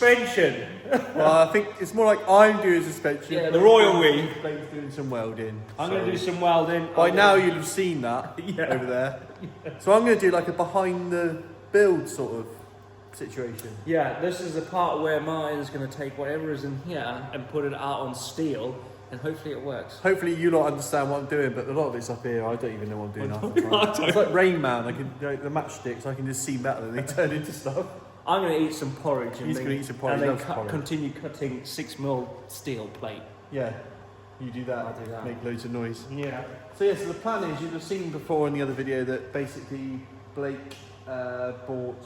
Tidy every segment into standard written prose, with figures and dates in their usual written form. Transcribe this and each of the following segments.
suspension. Well, I think it's more like I'm doing suspension. Yeah, the royal we. Blake's doing some welding. I'm going to do some welding. By now you'll have seen that over there. So I'm going to do like a behind the build sort of situation. Yeah, this is the part where Martin's going to take whatever is in here and put it out on steel, and hopefully it works. Hopefully you lot understand what I'm doing, but a lot of it's up here. I don't even know what I'm doing half the time. It's like Rain Man. I can the matchsticks. I can just see metal and they turn into stuff. I'm going to eat some porridge and He's then, going to eat some porridge. and then continue cutting 6mm steel plate. Yeah, you do that. I'll do that. Make loads of noise. Yeah. So yeah, so the plan is, you've seen before in the other video that basically Blake bought,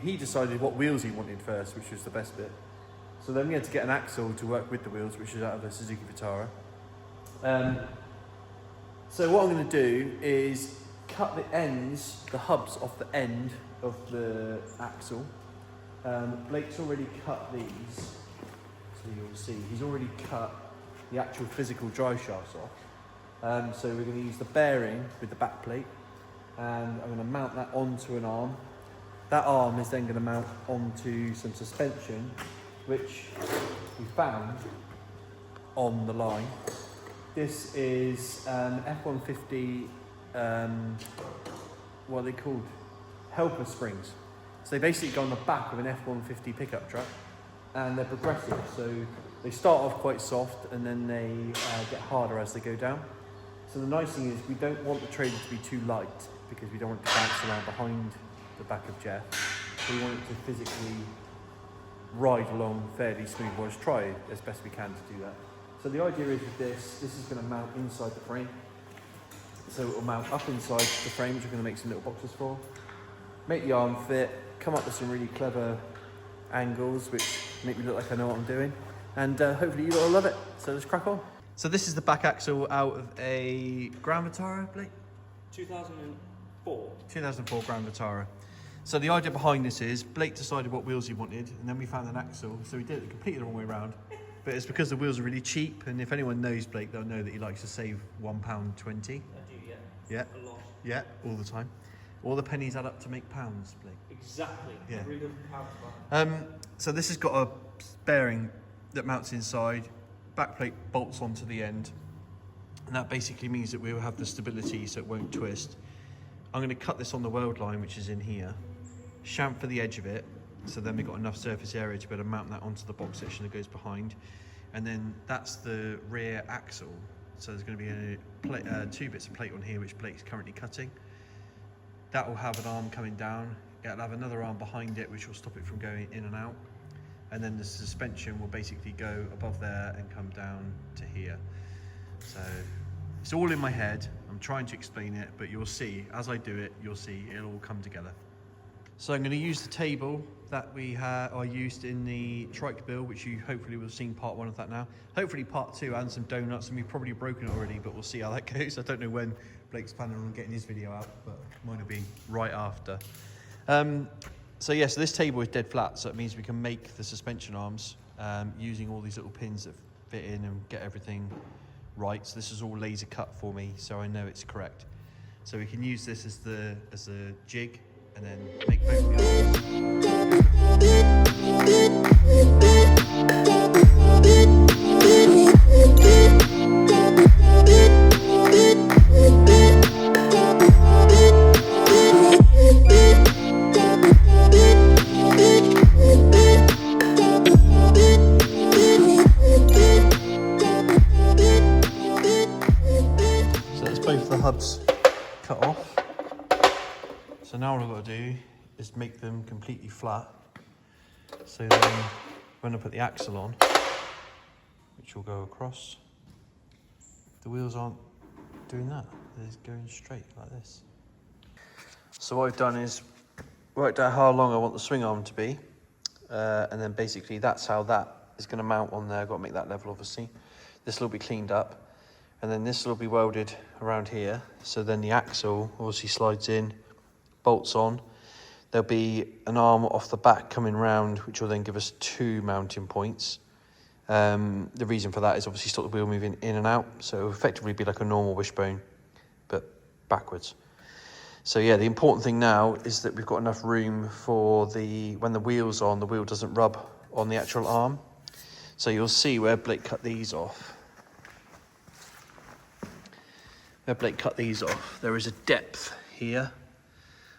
he decided what wheels he wanted first, which was the best bit. So then we had to get an axle to work with the wheels, which is out of the Suzuki Vitara. So what I'm going to do is cut the ends, the hubs off the end of the axle. Blake's already cut these, so you'll see he's already cut the actual physical drive shafts off. So we're going to use the bearing with the back plate, and I'm going to mount that onto an arm. That arm is then going to mount onto some suspension, which we found on the line. This is an F-150, what are they called? Helper springs. So they basically go on the back of an F-150 pickup truck, and they're progressive. So they start off quite soft and then they get harder as they go down. So the nice thing is we don't want the trailer to be too light, because we don't want it to bounce around behind the back of Jeff. We want it to physically ride along fairly smooth. We'll just try as best we can to do that. So the idea is with this is going to mount inside the frame. So it will mount up inside the frame, which we're going to make some little boxes for. Make the arm fit, come up with some really clever angles, which make me look like I know what I'm doing. And hopefully you all love it. So let's crack on. So this is the back axle out of a Grand Vitara, Blake? 2004. 2004 Grand Vitara. So the idea behind this is Blake decided what wheels he wanted, and then we found an axle. So we did it completely the wrong way around. But it's because the wheels are really cheap, and if anyone knows Blake, they'll know that he likes to save £1.20. I do, yeah. Yeah. A lot. Yeah, all the time. All the pennies add up to make pounds, Blake. Exactly. Yeah. Every little pound. So this has got a bearing that mounts inside, back plate bolts onto the end, and that basically means that we will have the stability so it won't twist. I'm going to cut this on the weld line, which is in here, chamfer the edge of it, so then we've got enough surface area to be able to mount that onto the box section that goes behind. And then that's the rear axle. So there's going to be two bits of plate on here, which Blake's currently cutting. That will have an arm coming down. It'll have another arm behind it, which will stop it from going in and out. And then the suspension will basically go above there and come down to here. So it's all in my head. I'm trying to explain it, but you'll see, as I do it, you'll see it'll all come together. So I'm going to use the table that I used in the trike build, which you hopefully will have seen part 1 of that now. Hopefully part 2, and some donuts, and we've probably broken it already, but we'll see how that goes. I don't know when Blake's planning on getting his video out, but mine will be right after. So yeah, so this table is dead flat, so it means we can make the suspension arms using all these little pins that fit in and get everything right. So this is all laser cut for me, so I know it's correct. So we can use this as a jig, and then make both the So that's both the hubs cut off. So now what I've got to do is make them completely flat. So then when I put the axle on, which will go across, the wheels aren't doing that. They're going straight like this. So what I've done is worked out how long I want the swing arm to be. And then basically that's how that is going to mount on there. I've got to make that level, obviously. This will be cleaned up. And then this will be welded around here. So then the axle obviously slides in, bolts on. There'll be an arm off the back coming round, which will then give us 2 mounting points. The reason for that is obviously stop the wheel moving in and out. So it'll effectively be like a normal wishbone, but backwards. So yeah, the important thing now is that we've got enough room for when the wheel's on, the wheel doesn't rub on the actual arm. So you'll see where Blake cut these off. Where Blake cut these off, there is a depth here.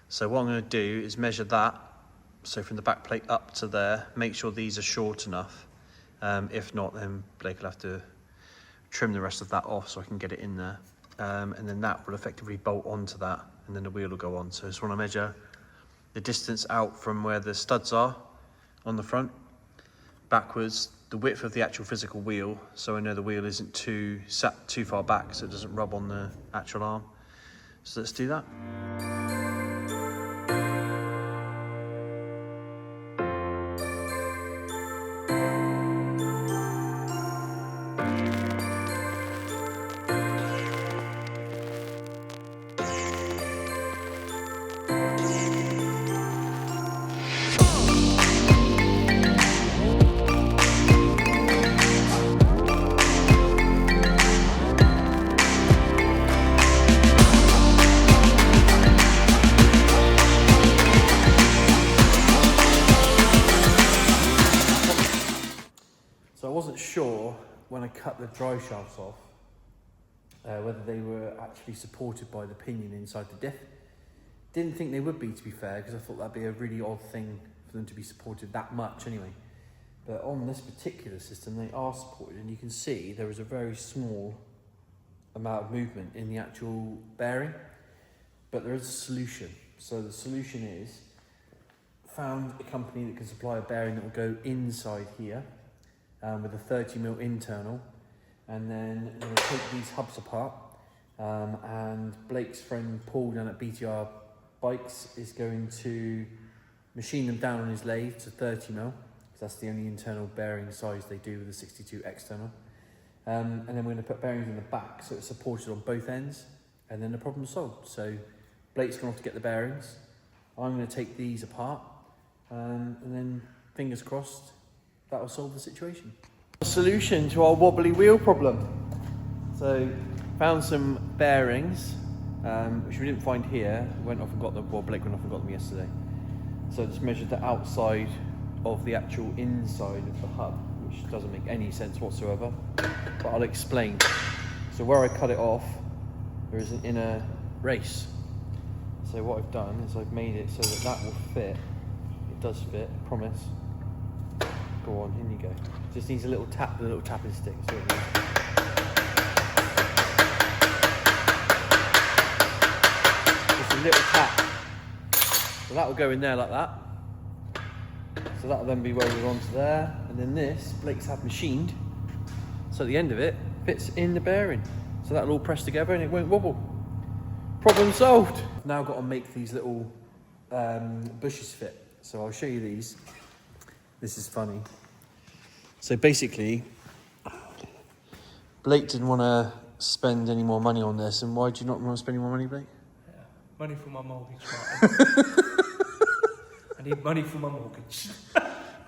So what I'm going to do is measure that. So from the back plate up to there, make sure these are short enough. If not, then Blake will have to trim the rest of that off so I can get it in there. And then that will effectively bolt onto that, and then the wheel will go on. So I just want to measure the distance out from where the studs are on the front, backwards, the width of the actual physical wheel, so I know the wheel isn't too far back so it doesn't rub on the actual arm. So let's do that. So I wasn't sure when I cut the drive shafts off whether they were actually supported by the pinion inside the diff. Didn't think they would be, to be fair, because I thought that'd be a really odd thing for them to be supported that much anyway. But on this particular system, they are supported, and you can see there is a very small amount of movement in the actual bearing, but there is a solution. So the solution is, found a company that can supply a bearing that will go inside here, with a 30mm internal, and then I'm going to take these hubs apart, and Blake's friend Paul down at BTR Bikes is going to machine them down on his lathe to 30mm, because that's the only internal bearing size they do with the 62 external. And then we're going to put bearings in the back so it's supported on both ends, and then the problem's solved. So Blake's going to have to get the bearings, I'm going to take these apart, and then fingers crossed that will solve the situation. A solution to our wobbly wheel problem. So found some bearings, which we didn't find here. Went off and got them, well, Blake went off and got them yesterday. So just measured the outside of the actual inside of the hub, which doesn't make any sense whatsoever, but I'll explain. So where I cut it off, there is an inner race. So what I've done is I've made it so that that will fit. It does fit, I promise. Go on, in you go. Just needs a little tap with a little tapping stick. So just a little tap. So that will go in there like that. So that will then be welded onto there. And then this, Blake's had machined. So at the end of it, fits in the bearing. So that'll all press together and it won't wobble. Problem solved. Now got to make these little bushes fit. So I'll show you these. This is funny. So basically, Blake didn't want to spend any more money on this. And why do you not want to spend any more money, Blake? Yeah, money for my mortgage, Martin. I need money for my mortgage.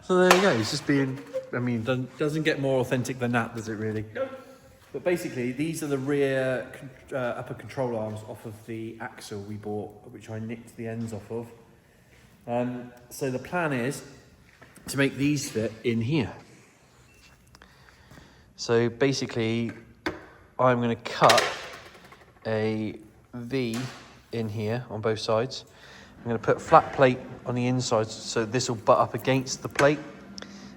So there you go. He's just being, I mean, doesn't get more authentic than that, does it really? No. But basically, these are the rear upper control arms off of the axle we bought, which I nicked the ends off of. So the plan is to make these fit in here. So basically, I'm going to cut a V in here on both sides. I'm going to put a flat plate on the inside so this will butt up against the plate,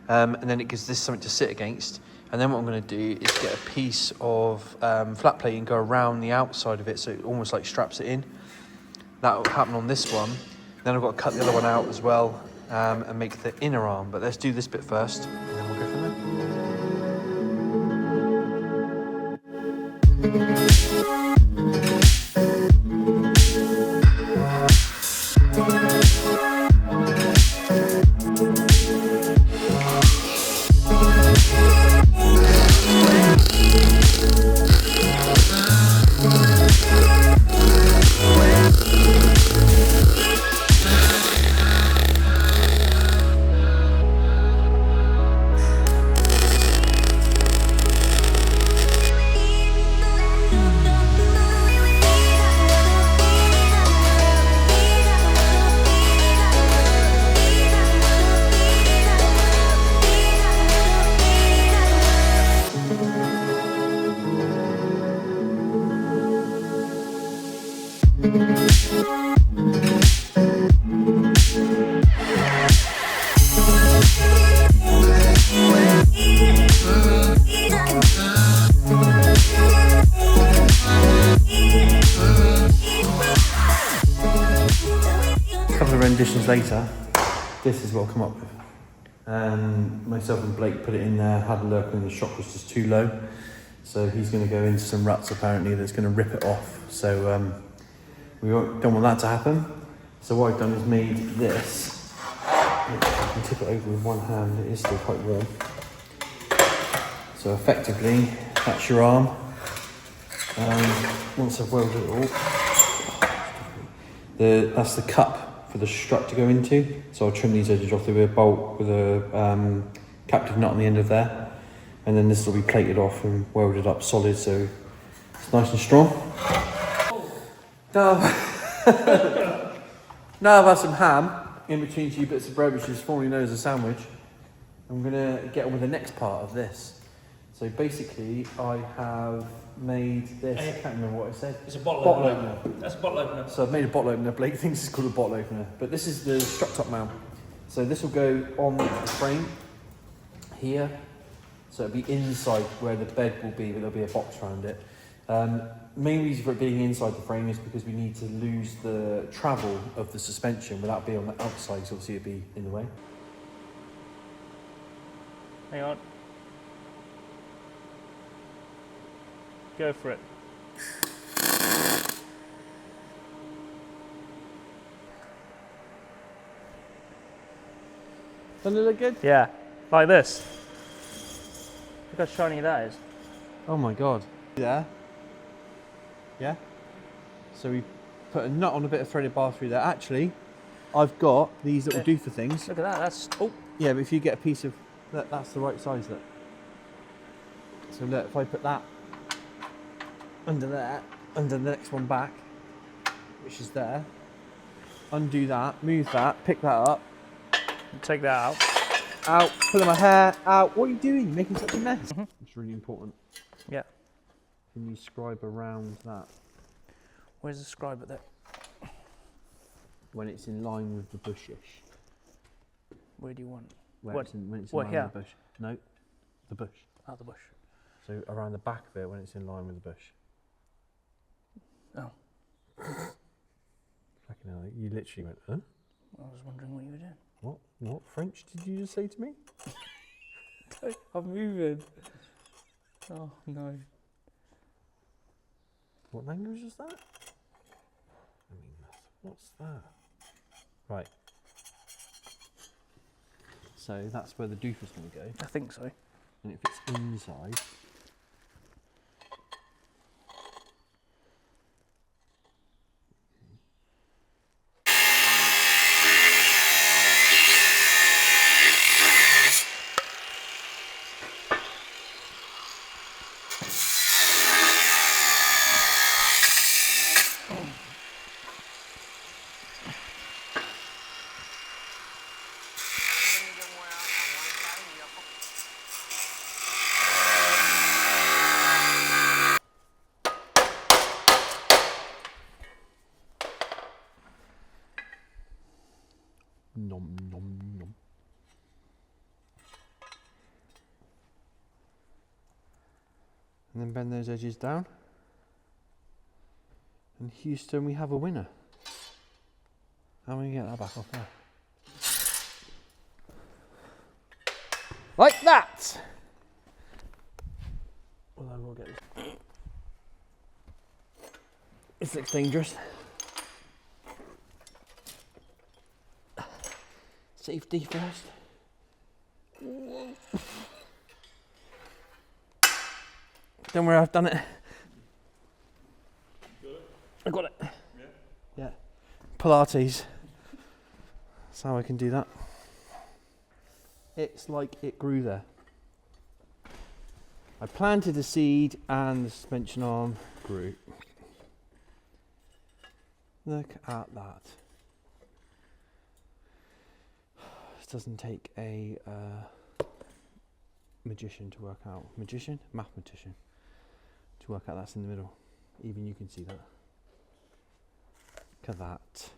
and then it gives this something to sit against. And then what I'm going to do is get a piece of flat plate and go around the outside of it so it almost like straps it in. That will happen on this one. Then I've got to cut the other one out as well and make the inner arm. But let's do this bit first and then we'll go from there. A couple of renditions later, this is what I'll come up with. Myself and Blake put it in there, had a look, and the shock was just too low. So he's going to go into some ruts apparently that's going to rip it off. So we don't want that to happen. So what I've done is made this. I can tip it over with one hand, it is still quite warm. So effectively, that's your arm. Once I've welded it all, that's the cup for the strut to go into. So I'll trim these edges off with a bolt with a captive nut on the end of there. And then this will be plated off and welded up solid, so it's nice and strong. Now I've had some ham in between two bits of bread, which is formerly known as a sandwich. I'm gonna get on with the next part of this. So basically, I have made this. I can't remember what I said. It's a bottle opener. That's a bottle opener. So I've made a bottle opener. Blake thinks it's called a bottle opener, but this is the strut top mount. So this will go on the frame here. So it'll be inside where the bed will be, but there'll be a box around it. Main reason for it being inside the frame is because we need to lose the travel of the suspension without being on the outside, so obviously it'd be in the way. Hang on. Go for it. Doesn't it look good? Yeah, like this. Look how shiny that is. Oh my god. Yeah. Yeah. So we put a nut on a bit of threaded bar through there. Actually, I've got these that will do for things. Look at that, that's... Oh! Yeah, but if you get a piece of... That's the right size, look. So look, if I put that under there, under the next one back, which is there, undo that, move that, pick that up. Take that out. Out, pulling my hair out. What are you doing? You're making such a mess. It's really important. Yeah. Can you scribe around that? Where's the scribe at that? When it's in line with the bushish. Where do you want? When it's in line here? with the bush. No, the bush. Out the bush. So around the back of it when it's in line with the bush. Oh. Fucking hell, you literally went, huh? I was wondering what you were doing. What French did you just say to me? I'm moving. Oh no. What language is that? I mean, what's that? Right. So that's where the doof is going to go. I think so. And if it's inside, nom nom nom. And then bend those edges down. And Houston, we have a winner. How are we going to get that back off there? Like that! Well, I will get this. This looks dangerous. Safety first. Don't worry, I've done it. I got it. Yeah. Pilates. That's how I can do that. It's like it grew there. I planted the seed and the suspension arm grew. Look at that. This doesn't take a magician to work out. Magician? Mathematician. To work out that's in the middle. Even you can see that. Look at that.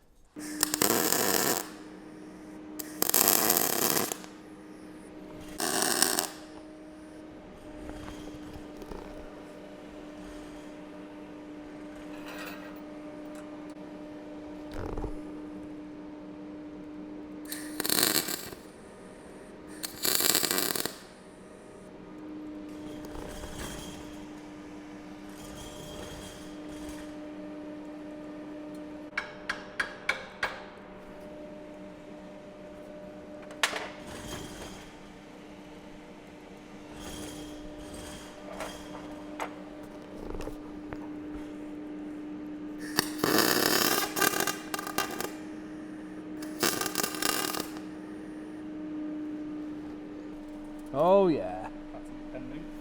Oh yeah.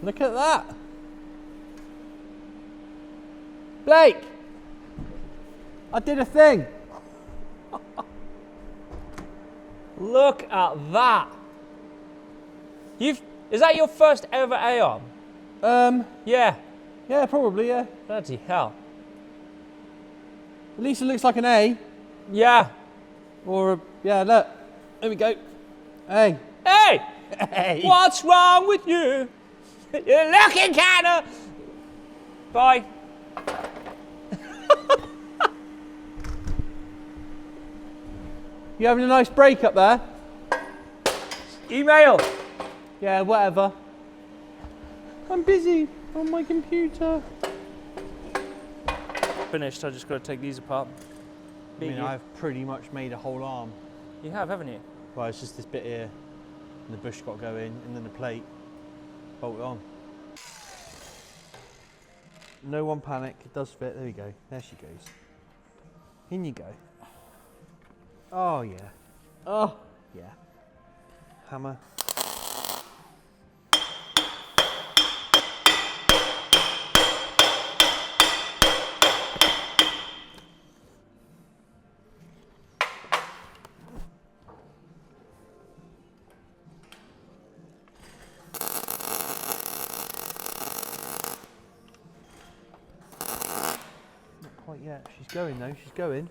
Look at that. Blake! I did a thing. Look at that. Is that your first ever A-arm? Yeah, probably, yeah. Bloody hell. At least it looks like an A. Yeah. Or a, yeah, look. There we go. A. Hey! Hey. What's wrong with you? You're looking kinda... Bye. You having a nice break up there? Email. Yeah, whatever. I'm busy on my computer. Finished, I just got to take these apart. I mean, I've pretty much made a whole arm. You have, haven't you? Well, it's just this bit here, and the bush got to go in, and then the plate, bolt it on. No one panic, it does fit. There we go. There she goes. In you go. Oh yeah. Oh yeah. Hammer. Not quite yet. She's going though. She's going.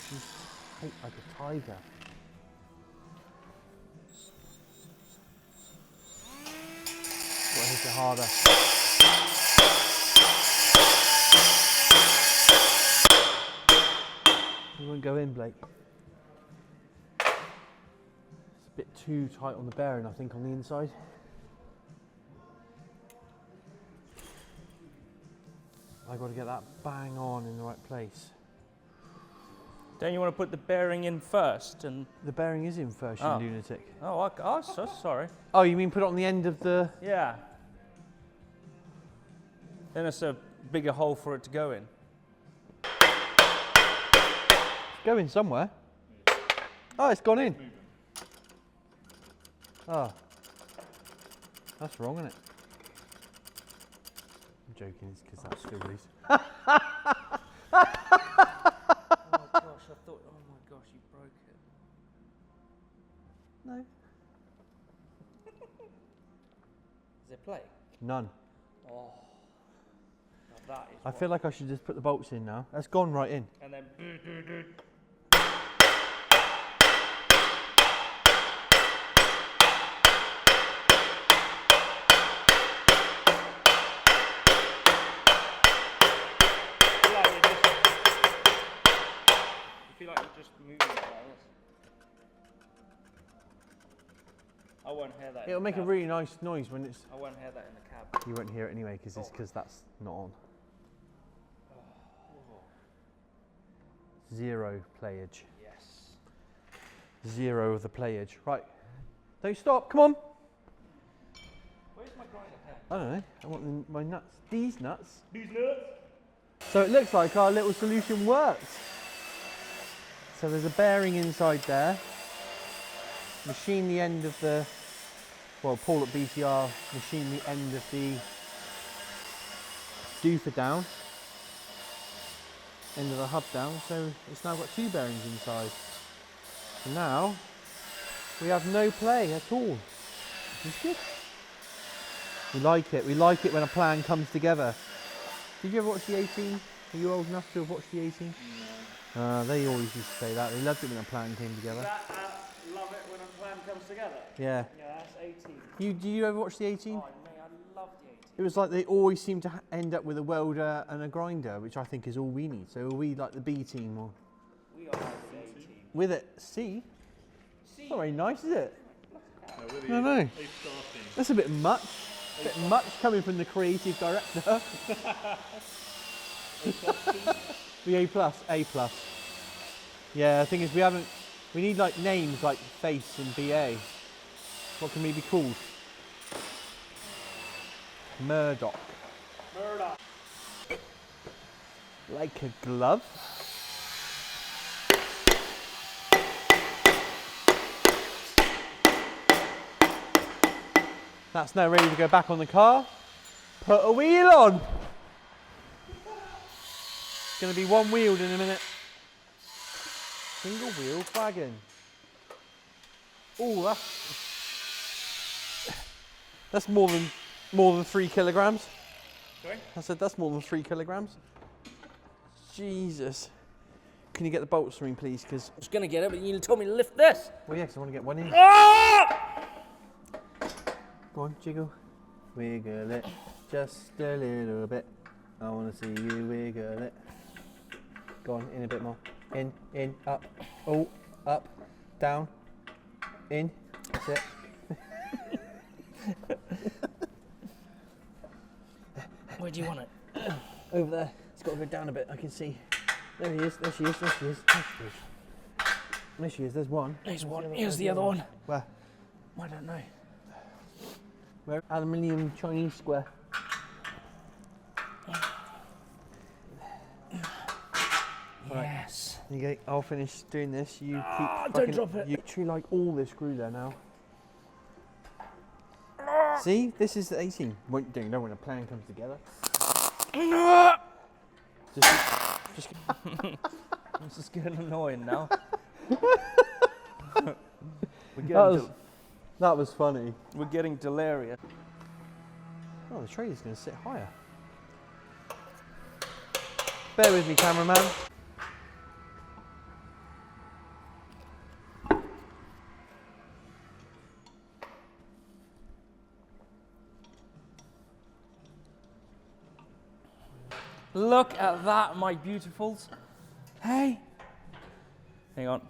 She's tight like a tiger. Gotta hit it harder. You won't go in, Blake. It's a bit too tight on the bearing, I think, on the inside. I got to get that bang on in the right place. Don't you want to put the bearing in first? And The bearing is in first, you Oh. lunatic. oh, so sorry. Oh, you mean put it on the end of the... Yeah. Then it's a bigger hole for it to go in. It's going somewhere. Oh, it's gone in. Oh. That's wrong, isn't it? I'm joking, it's because that's scribblies. No. Is it play? None. Oh. Now that is I feel like I should just put the bolts in now. That's gone right in. And then... I feel like you're just moving it like this. I won't hear that. It'll make a really nice noise when it's... I won't hear that in the cab. You won't hear it anyway because that's not on. Zero playage. Yes. Zero of the playage. Right. Don't stop. Come on. Where's my grinder pen? I don't know. I want my nuts. These nuts. These nuts. So it looks like our little solution worked. So there's a bearing inside there. Machine the end of the, well, Paul at BTR machine the end of the doofer down, end of the hub down, so it's now got two bearings inside. And now we have no play at all, which is good. We like it when a plan comes together. Did you ever watch the 18? Are you old enough to have watched the 18? No. They always used to say that. They loved it when a plan came together. Love it when a plan comes together. Yeah. Yeah, that's 18. Do you ever watch the 18? Oh, mate, I love the 18. It was like they always seem to end up with a welder and a grinder, which I think is all we need. So are we like the B team or? We are the 18. With it, C? It's not very nice, is it? No, No. That's a bit much. A bit much coming from the creative director. The A+, A+. Yeah, the thing is we need like names like Face and BA. What can we be called? Murdoch. Murdoch. Like a glove. That's now ready to go back on the car. Put a wheel on. It's going to be one wheeled in a minute. Single wheel wagon. Oh, that's more than 3 kilograms. Sorry? I said that's more than 3 kilograms. Jesus. Can you get the bolts for me, please? Because I was going to get it, but you told me to lift this. well, yeah, because I want to get one in. Go on, jiggle. Wiggle it just a little bit. I want to see you wiggle it. Go on, in a bit more. In, up. Oh, up, down, in. That's it. Where do you want it? Over there. It's got to go down a bit. I can see. There he is. There she is. There she is. There she is. There she is. There's one. There's one. Here's the other one. Where? I don't know. Where? Aluminium Chinese square. Yes. You go. I'll finish doing this. You keep. Don't fucking- drop it. You literally like all this screw there now. See, this is the 18. What you know when a plan comes together. Just This is getting annoying now. that was funny. We're getting delirious. Oh, the tray is going to sit higher. Bear with me, cameraman. Look at that, my beautifuls. Hey. Hang on.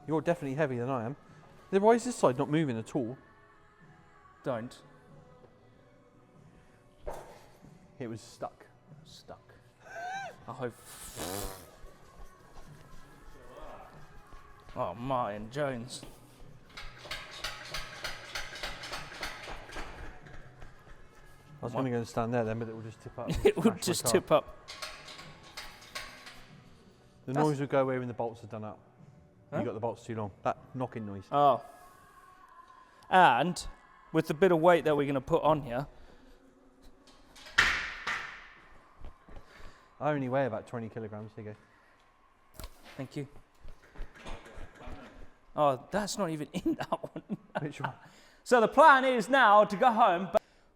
You're definitely heavier than I am. Then why is this side not moving at all? Don't. It was stuck. Stuck. I hope. Oh, Martin Jones. I was going to go and stand there then, but it will just tip up. It would just tip up. The noise will go away when the bolts are done up. Huh? You got the bolts too long. That knocking noise. Oh. And with the bit of weight that we're going to put on here. I only weigh about 20 kilograms. Here you go. Thank you. Oh, that's not even in that one. Which one? So the plan is now to go home,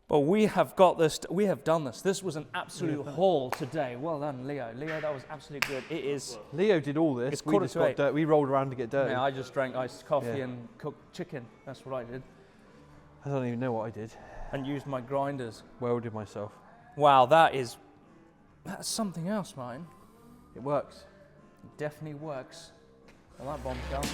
but we have got this, we have done this. This was an absolute haul today. Well done, Leo. Leo, that was absolutely good. It is. Leo did all this. It's We quarter just to got 8. dirt. We rolled around to get dirty. Yeah, I just drank iced coffee Yeah. and cooked chicken. That's what I did. I don't even know what I did. And used my grinders. Welded myself. Wow, that's something else, Martin. It works. It definitely works. Well, that bombshell.